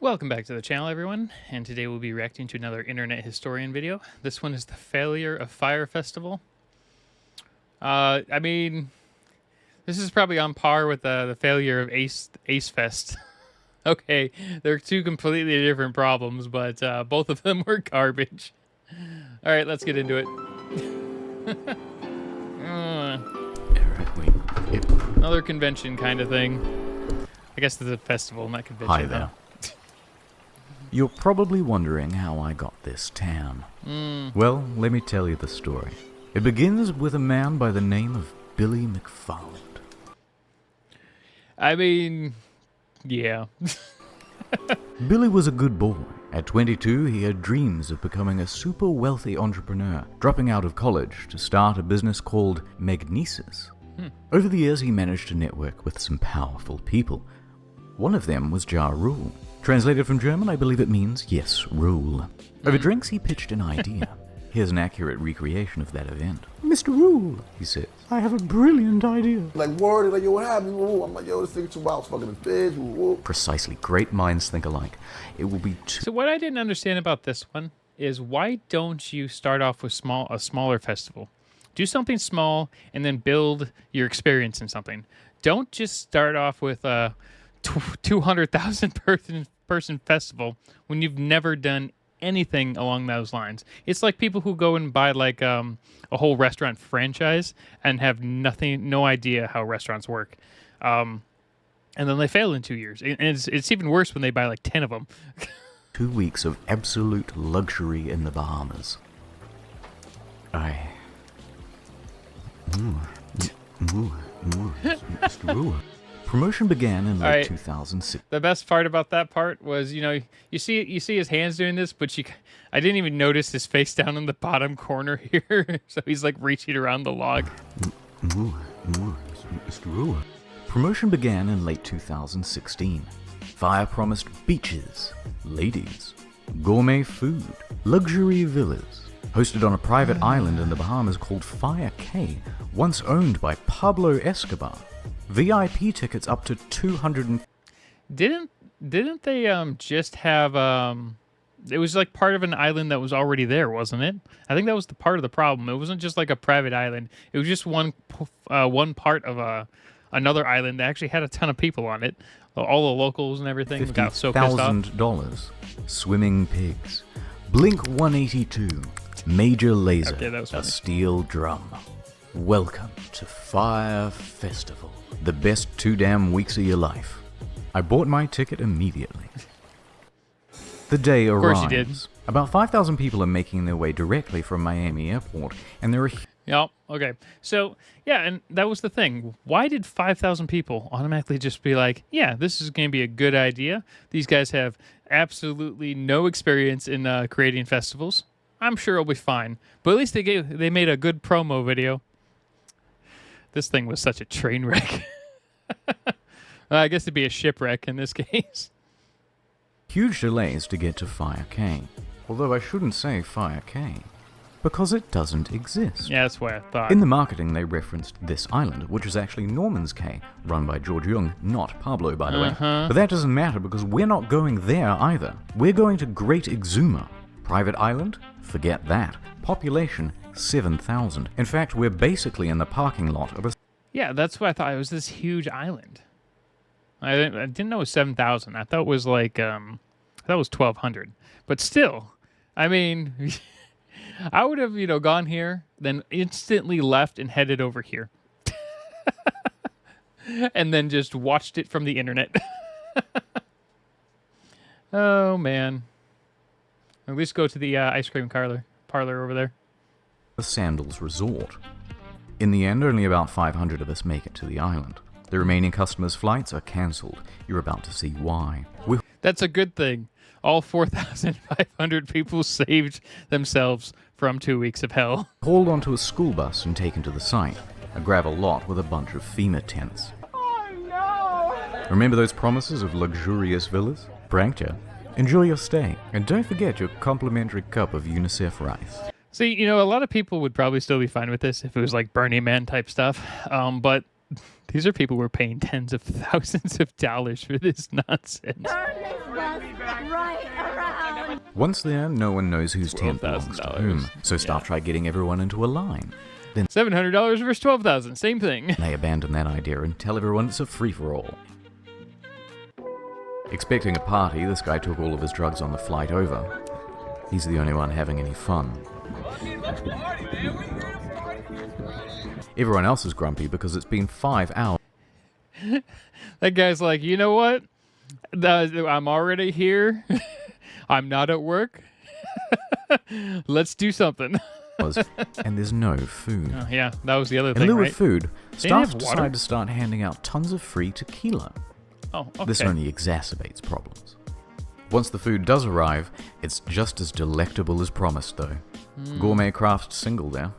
Welcome back to the channel, everyone, and today we'll be reacting to another internet historian video. This one is the failure of Fyre Festival. I mean, this is probably on par with the failure of Ace Fest. Okay, they're two completely different problems, but both of them were garbage. All right, let's get into it. Another convention kind of thing. I guess it's a festival, not convention. Hi there. You're probably wondering how I got this tan. Well, let me tell you the story. It begins with a man by the name of Billy McFarland. I mean, yeah. Billy was a good boy. At 22, he had dreams of becoming a super wealthy entrepreneur, dropping out of college to start a business called Magnesis. Over the years, he managed to network with some powerful people. One of them was Ja Rule. Translated from German, I believe it means, yes, rule. Over drinks, he pitched an idea. Here's an accurate recreation of that event. Mr. Rule, He says, I have a brilliant idea. Like, word, like, yo, what happened? Woo. I'm like, yo, this nigga too wild, fucking the fish. Woo. Precisely, great minds think alike. It will be So what I didn't understand about this one is why don't you start off with a smaller festival? Do something small and then build your experience in something. Don't just start off with a 200,000 person festival when you've never done anything along those lines. It's like people who go and buy like a whole restaurant franchise and have no idea how restaurants work, and then they fail in 2 years. And it's even worse when they buy like 10 of them. 2 weeks of absolute luxury in the Bahamas. Promotion began in late 2006. The best part about that part was, you see his hands doing this, but I didn't even notice his face down in the bottom corner here. So he's like reaching around the log. Promotion began in late 2016. Fyre promised beaches, ladies, gourmet food, luxury villas, hosted on a private island in the Bahamas called Fyre Cay, once owned by Pablo Escobar. VIP tickets up to 200. Didn't they just have it was like part of an island that was already there, wasn't it? I think that was the part of the problem. It wasn't just like a private island. It was just one part of another island that actually had a ton of people on it. All the locals and everything got so pissed off. $50,000. Swimming pigs. Blink 182. Major laser. Okay, that was funny. A steel drum. Welcome to Fyre Festival. The best 2 damn weeks of your life. I bought my ticket immediately. The day arrives. Of course you did. About 5,000 people are making their way directly from Miami Airport, and there are... Yep. Okay. So, yeah, and that was the thing. Why did 5,000 people automatically just be like, yeah, this is going to be a good idea? These guys have absolutely no experience in creating festivals. I'm sure it'll be fine. But at least they made a good promo video. This thing was such a train wreck. I guess it'd be a shipwreck in this case. Huge delays to get to Fyre Cay. Although I shouldn't say Fyre Cay, because it doesn't exist. Yeah, that's what I thought. In the marketing, they referenced this island, which is actually Norman's Cay, run by George Jung, not Pablo, by the way. But that doesn't matter because we're not going there either. We're going to Great Exuma. Private island? Forget that. Population, 7,000. In fact, we're basically in the parking lot of a... Yeah, that's what I thought. It was this huge island. I didn't know it was 7,000. I thought it was like, I thought it was 1,200. But still, I mean, I would have, gone here, then instantly left and headed over here. And then just watched it from the internet. Oh, man. At least go to the ice cream parlor over there. Sandals Resort. In the end, only about 500 of us make it to the island. The remaining customers' flights are cancelled. You're about to see why. That's a good thing. All 4,500 people saved themselves from 2 weeks of hell. Hauled onto a school bus and taken to the site, a gravel lot with a bunch of FEMA tents. Oh no! Remember those promises of luxurious villas? Pranked ya? Enjoy your stay, and don't forget your complimentary cup of UNICEF rice. See, a lot of people would probably still be fine with this if it was like Burning Man type stuff, but these are people who are paying tens of thousands of dollars for this nonsense. Turn this bus Once there, no one knows whose tent belongs to whom, so staff try getting everyone into a line. $700 versus 12,000, same thing. They abandon that idea and tell everyone it's a free-for-all. Expecting a party, this guy took all of his drugs on the flight over. He's the only one having any fun. Everyone else is grumpy because it's been 5 hours. That guy's like, you know what? I'm already here. I'm not at work. Let's do something. And there's no food. Oh, yeah, that was the other In thing, lieu right? of food, They didn't staff have water? decide to start handing out tons of free tequila. Oh, okay. This only exacerbates problems. Once the food does arrive, it's just as delectable as promised, though. Gourmet craft single there.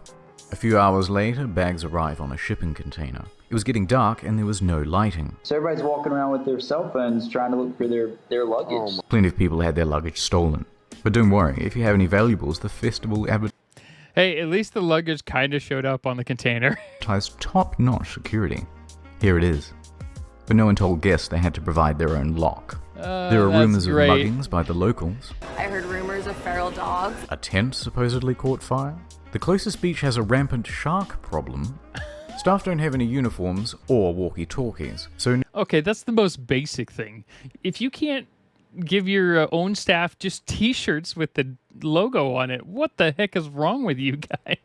A few hours later, bags arrive on a shipping container. It was getting dark and there was no lighting. So everybody's walking around with their cell phones trying to look for their luggage. Plenty of people had their luggage stolen. But don't worry, if you have any valuables, the festival Hey, at least the luggage kind of showed up on the container. advertised top-notch security. Here it is. But no one told guests they had to provide their own lock. There are that's rumors of great. muggings by the locals. I heard rumors of feral dogs. A tent supposedly caught fire. The closest beach has a rampant shark problem. Staff don't have any uniforms or walkie-talkies, so Okay, that's the most basic thing. If you can't give your own staff just T-shirts with the logo on it, what the heck is wrong with you guys?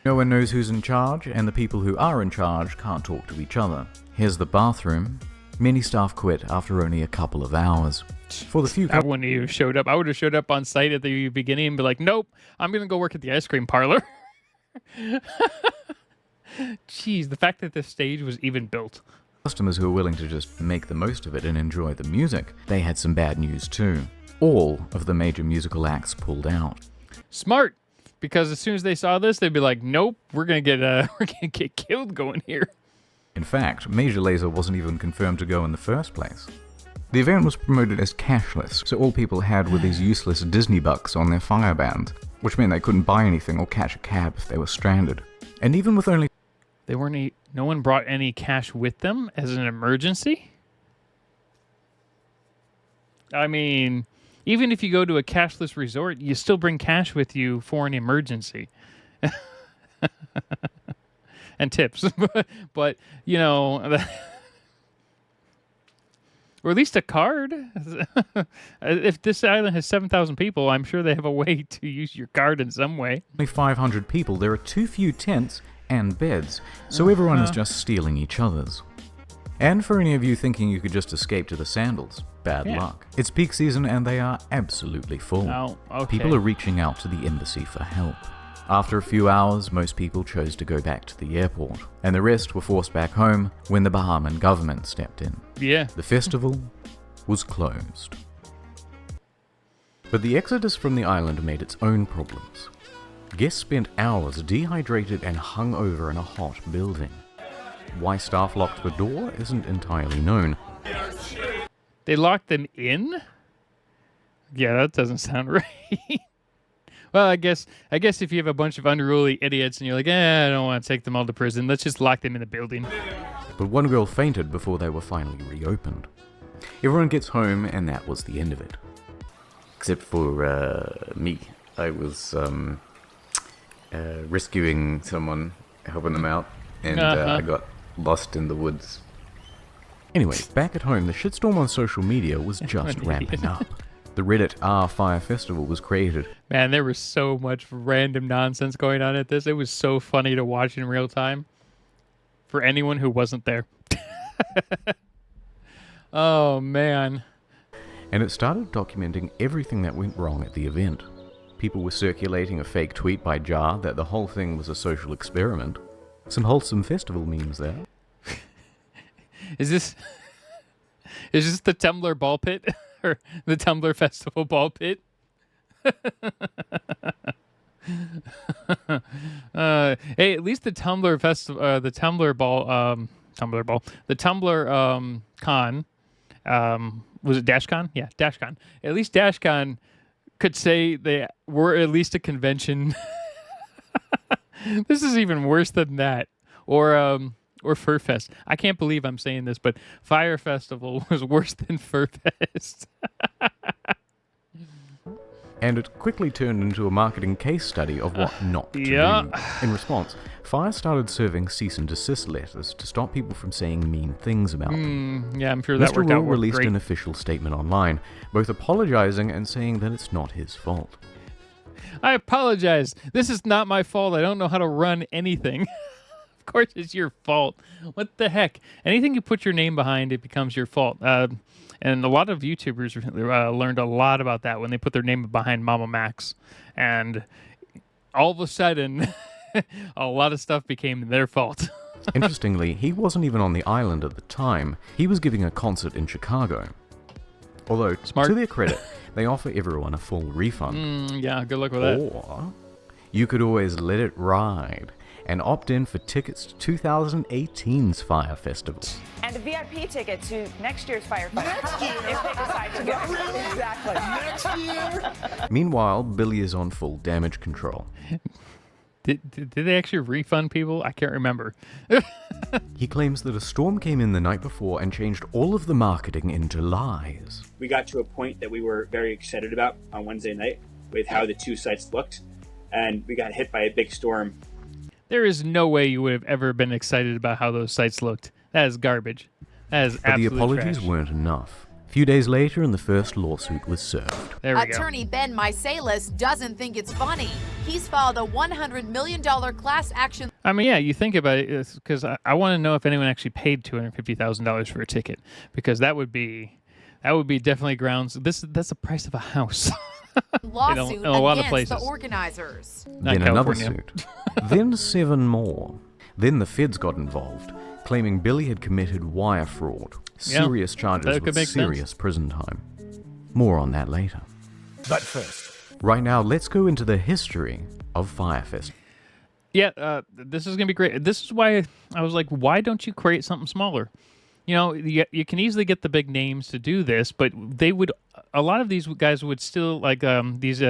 no one knows who's in charge, and the people who are in charge can't talk to each other. Here's the bathroom. Many staff quit after only a couple of hours. For the few I wouldn't even showed up. I would have showed up on site at the beginning and be like, nope, I'm going to go work at the ice cream parlor. Jeez, the fact that this stage was even built. customers who were willing to just make the most of it and enjoy the music, they had some bad news too. All of the major musical acts pulled out. Smart, because as soon as they saw this, they'd be like, nope, we're going to get killed going here. In fact, Major Lazer wasn't even confirmed to go in the first place. The event was promoted as cashless, so all people had were these useless Disney bucks on their Fyre band, which meant they couldn't buy anything or catch a cab if they were stranded. And even with only No one brought any cash with them as an emergency? I mean, even if you go to a cashless resort, you still bring cash with you for an emergency. And tips. But, you know, or at least a card. If this island has 7,000 people, I'm sure they have a way to use your card in some way. 500 people, there are too few tents and beds, so everyone is just stealing each other's. And for any of you thinking you could just escape to the sandals, bad luck. It's peak season and they are absolutely full. Oh, okay. People are reaching out to the embassy for help. After a few hours, most people chose to go back to the airport, and the rest were forced back home when the Bahamian government stepped in. Yeah. The festival was closed. But the exodus from the island made its own problems. Guests spent hours dehydrated and hung over in a hot building. Why staff locked the door isn't entirely known. They locked them in? Yeah, that doesn't sound right. Well, I guess if you have a bunch of unruly idiots and you're like, I don't want to take them all to prison, let's just lock them in the building. But one girl fainted before they were finally reopened. Everyone gets home and that was the end of it. Except for me. I was rescuing someone, helping them out, and I got lost in the woods. Anyway, back at home, the shitstorm on social media was just ramping up. The Reddit Fyre Festival was created. Man, there was so much random nonsense going on at this. It was so funny to watch in real time for anyone who wasn't there. Oh, man. And it started documenting everything that went wrong at the event. People were circulating a fake tweet by Jar that the whole thing was a social experiment. Some wholesome festival memes there. Is this the Tumblr ball pit? Or the Tumblr festival ball pit? Hey, at least the Tumblr festival, the Tumblr con, was it DashCon? Yeah, DashCon. At least DashCon could say they were at least a convention. This is even worse than that. Or FurFest. I can't believe I'm saying this, but Fyre Festival was worse than FurFest. And it quickly turned into a marketing case study of what not to Yeah. do. In response, Fyre started serving cease and desist letters to stop people from saying mean things about them. Yeah, I'm sure that Mr. worked Wu out released great. an official statement online, both apologizing and saying that it's not his fault. I apologize. This is not my fault. I don't know how to run anything. Of course, it's your fault. What the heck? Anything you put your name behind, it becomes your fault. And a lot of YouTubers learned a lot about that when they put their name behind Mama Max. And all of a sudden, a lot of stuff became their fault. Interestingly, he wasn't even on the island at the time. He was giving a concert in Chicago. Although, Smart. to their credit, they offer everyone a full refund. Yeah, good luck with that. Or you could always let it ride and opt in for tickets to 2018's Fyre Festival. And a VIP ticket to next year's Fyre Festival if they decide to go. Exactly. Next year? Meanwhile, Billy is on full damage control. Did they actually refund people? I can't remember. He claims that a storm came in the night before and changed all of the marketing into lies. We got to a point that we were very excited about on Wednesday night with how the two sites looked, and we got hit by a big storm. There is no way you would have ever been excited about how those sites looked. That is garbage. That is But the absolute apologies trash. weren't enough. A few days later, and the first lawsuit was served. There we go. Attorney Ben Misalis doesn't think it's funny. He's filed a $100 million class action. I mean, yeah, you think about it, because I want to know if anyone actually paid $250,000 for a ticket, because that would be definitely grounds. That's the price of a house. Lawsuit in a lot of against places. the organizers. Not Then another California. suit. Then 7 more. Then the feds got involved, claiming Billy had committed wire fraud. Yeah, Serious charges that could with make serious prison time. More on that later. But first, Right now, let's go into the history of Fyre Fest. Yeah, this is gonna be great. This is why I was like, why don't you create something smaller? You know, you can easily get the big names to do this, but a lot of these guys would still, like these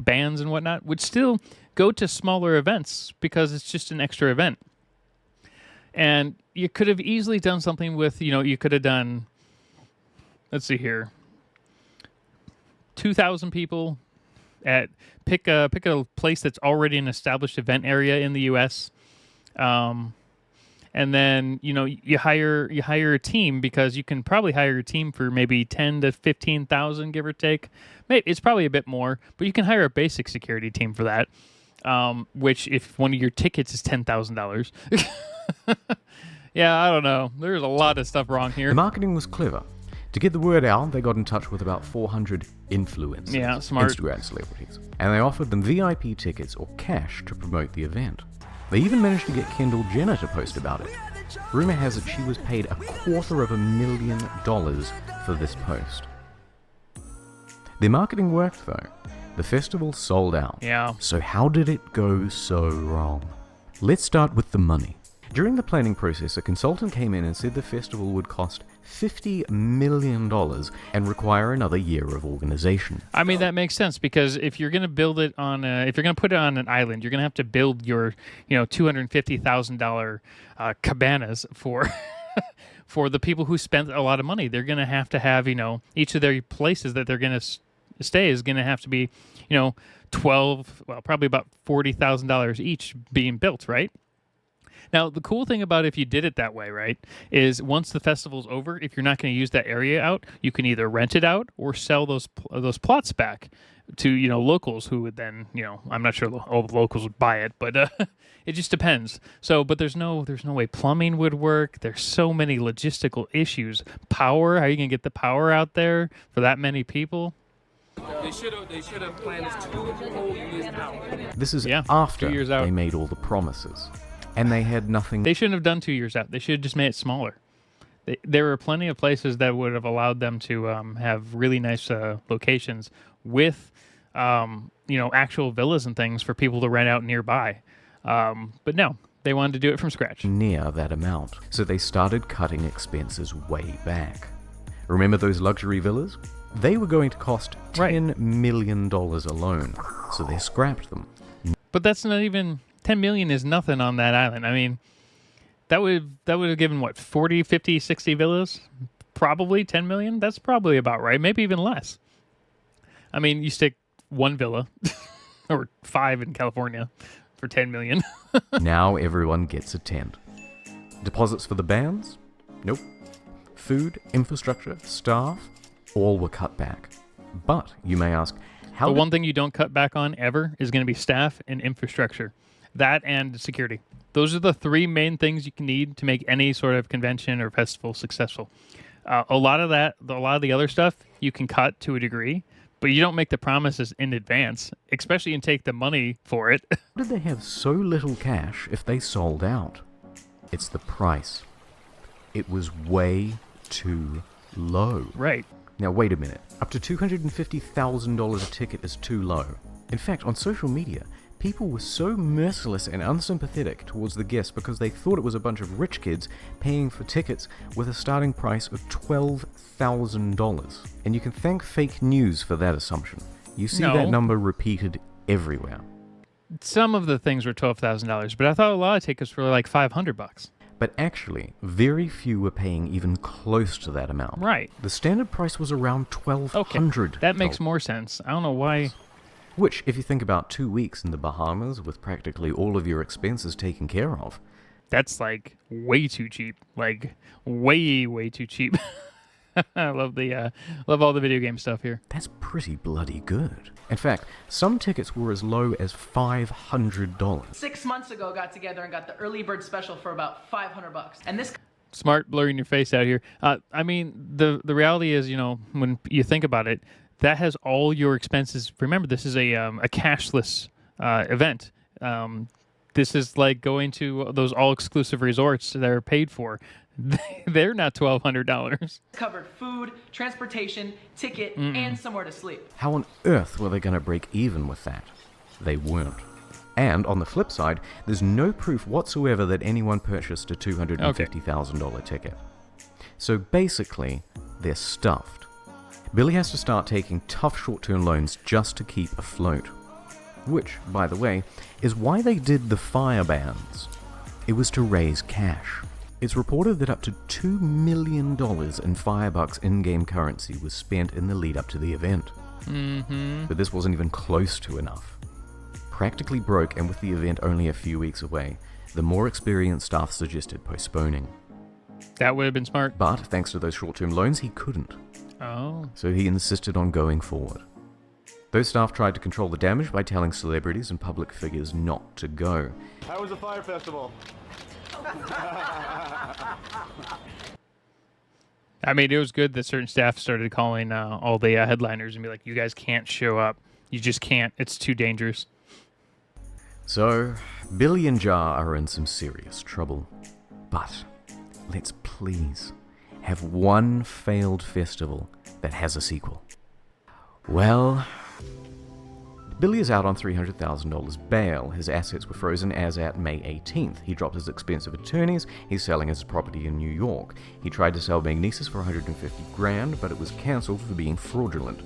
bands and whatnot, would still go to smaller events because it's just an extra event. And you could have easily done something with, you could have done, let's see here, 2,000 people at pick a place that's already an established event area in the U.S. And then you hire a team, because you can probably hire a team for maybe 10 to 15,000, give or take. Maybe it's probably a bit more, but you can hire a basic security team for that. Which, if one of your tickets is $10,000, yeah, I don't know. There's a lot of stuff wrong here. The marketing was clever. To get the word out, they got in touch with about 400 influencers, Yeah, smart. Instagram celebrities, and they offered them VIP tickets or cash to promote the event. They even managed to get Kendall Jenner to post about it. Rumor has it she was paid $250,000 for this post. Their marketing worked though. The festival sold out. Yeah. So how did it go so wrong? Let's start with the money. During the planning process, a consultant came in and said the festival would cost $50 million and require another year of organization. I mean, that makes sense, because if you're going to build it on, if you're going to put it on an island, you're going to have to build your, $250,000 cabanas for for the people who spent a lot of money. They're going to have, each of their places that they're going to stay is going to have to be, probably about $40,000 each being built, right? Now, the cool thing about if you did it that way, right, is once the festival's over, if you're not going to use that area out, you can either rent it out or sell those plots back to, locals who would then, I'm not sure all the locals would buy it, but it just depends. So, but there's no way plumbing would work. There's so many logistical issues. Power, how are you going to get the power out there for that many people? They should have planned this 2 whole years out. This is Yeah, after 2 years out. they made all the promises. And they had nothing. They shouldn't have done 2 years out. They should have just made it smaller. There were plenty of places that would have allowed them to have really nice locations with, actual villas and things for people to rent out nearby. But no, they wanted to do it from scratch. Near that amount. So they started cutting expenses way back. Remember those luxury villas? They were going to cost $10 million alone. So they scrapped them. But that's not even... 10 million is nothing on that island. I mean, that would have given, 40, 50, 60 villas? Probably 10 million? That's probably about right. Maybe even less. I mean, you stick one villa or 5 in California for 10 million. Now everyone gets a tent. Deposits for the bands? Nope. Food, infrastructure, staff, all were cut back. But you may ask, how The did one thing you don't cut back on ever is going to be staff and infrastructure. That and security. Those are the 3 main things you can need to make any sort of convention or festival successful. A lot of the other stuff you can cut to a degree, but you don't make the promises in advance, especially and take the money for it. How did they have so little cash if they sold out? It's the price. It was way too low. Right. Now wait a minute. Up to $250,000 a ticket is too low. In fact, on social media, people were so merciless and unsympathetic towards the guests because they thought it was a bunch of rich kids paying for tickets with a starting price of $12,000. And you can thank fake news for that assumption. You see No. that number repeated everywhere. Some of the things were $12,000, but I thought a lot of tickets were like $500. But actually, very few were paying even close to that amount. Right. The standard price was around $1,200. That makes more sense. I don't know why. Which, if you think about 2 weeks in the Bahamas with practically all of your expenses taken care of, That's like way too cheap. Like way, way too cheap. I love love all the video game stuff here. that's pretty bloody good. In fact, some tickets were as low as $500. 6 months ago, got together and got the early bird special for about $500. And this Smart blurring your face out here. I mean, the reality is, when you think about it, that has all your expenses. Remember, this is a cashless event. This is like going to those all-exclusive resorts that are paid for. They're not $1,200. covered food, transportation, ticket, and somewhere to sleep. How on earth were they going to break even with that? They weren't. And on the flip side, there's no proof whatsoever that anyone purchased a $250,000 ticket. So basically, they're stuffed. Billy has to start taking tough short-term loans just to keep afloat. Which, by the way, is why they did the Fyre bans. It was to raise cash. It's reported that up to $2 million in Firebucks in-game currency was spent in the lead-up to the event. But this wasn't even close to enough. Practically broke, and with the event only a few weeks away, the more experienced staff suggested postponing. That would have been smart. But thanks to those short-term loans, he couldn't. Oh. So he insisted on going forward. Those staff tried to control the damage by telling celebrities and public figures not to go. How was the Fyre Festival? I mean, it was good that certain staff started calling all the headliners and be like, you guys can't show up. You just can't. It's too dangerous. So, Billy and Jar are in some serious trouble. But let's please have one failed festival that has a sequel. Well, Billy is out on $300,000 bail. His assets were frozen as at May 18th. He dropped his expensive attorneys. He's selling his property in New York. He tried to sell Magnesis for $150,000, but it was cancelled for being fraudulent.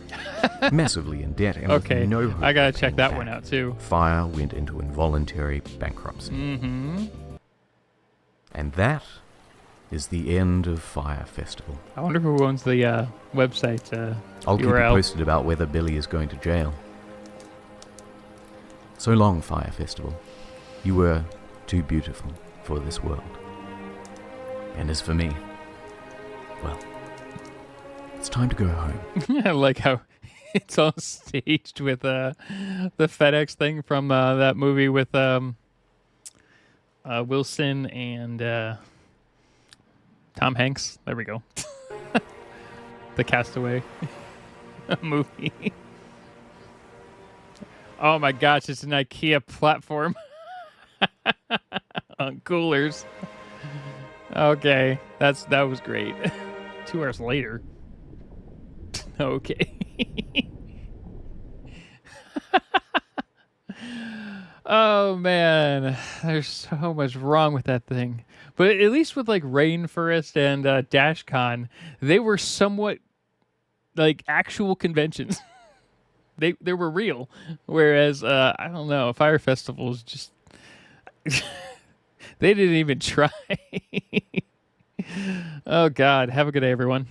Massively in debt and Okay, with no hope I gotta of check paying that back. one out too. Fyre went into involuntary bankruptcy. And that is the end of Fyre Festival. I wonder who owns the website I'll keep you URL. posted about whether Billy is going to jail. So long, Fyre Festival. You were too beautiful for this world. And as for me, well, it's time to go home. I like how it's all staged with the FedEx thing from that movie with Wilson and Tom Hanks. There we go. The Castaway movie. Oh my gosh, it's an IKEA platform on coolers. Okay, that was great. 2 hours later. Okay. Oh man, there's so much wrong with that thing. But at least with like Rainforest and DashCon, they were somewhat like actual conventions. They were real, whereas I don't know, Fyre Festival's just they didn't even try. Oh God, have a good day, everyone.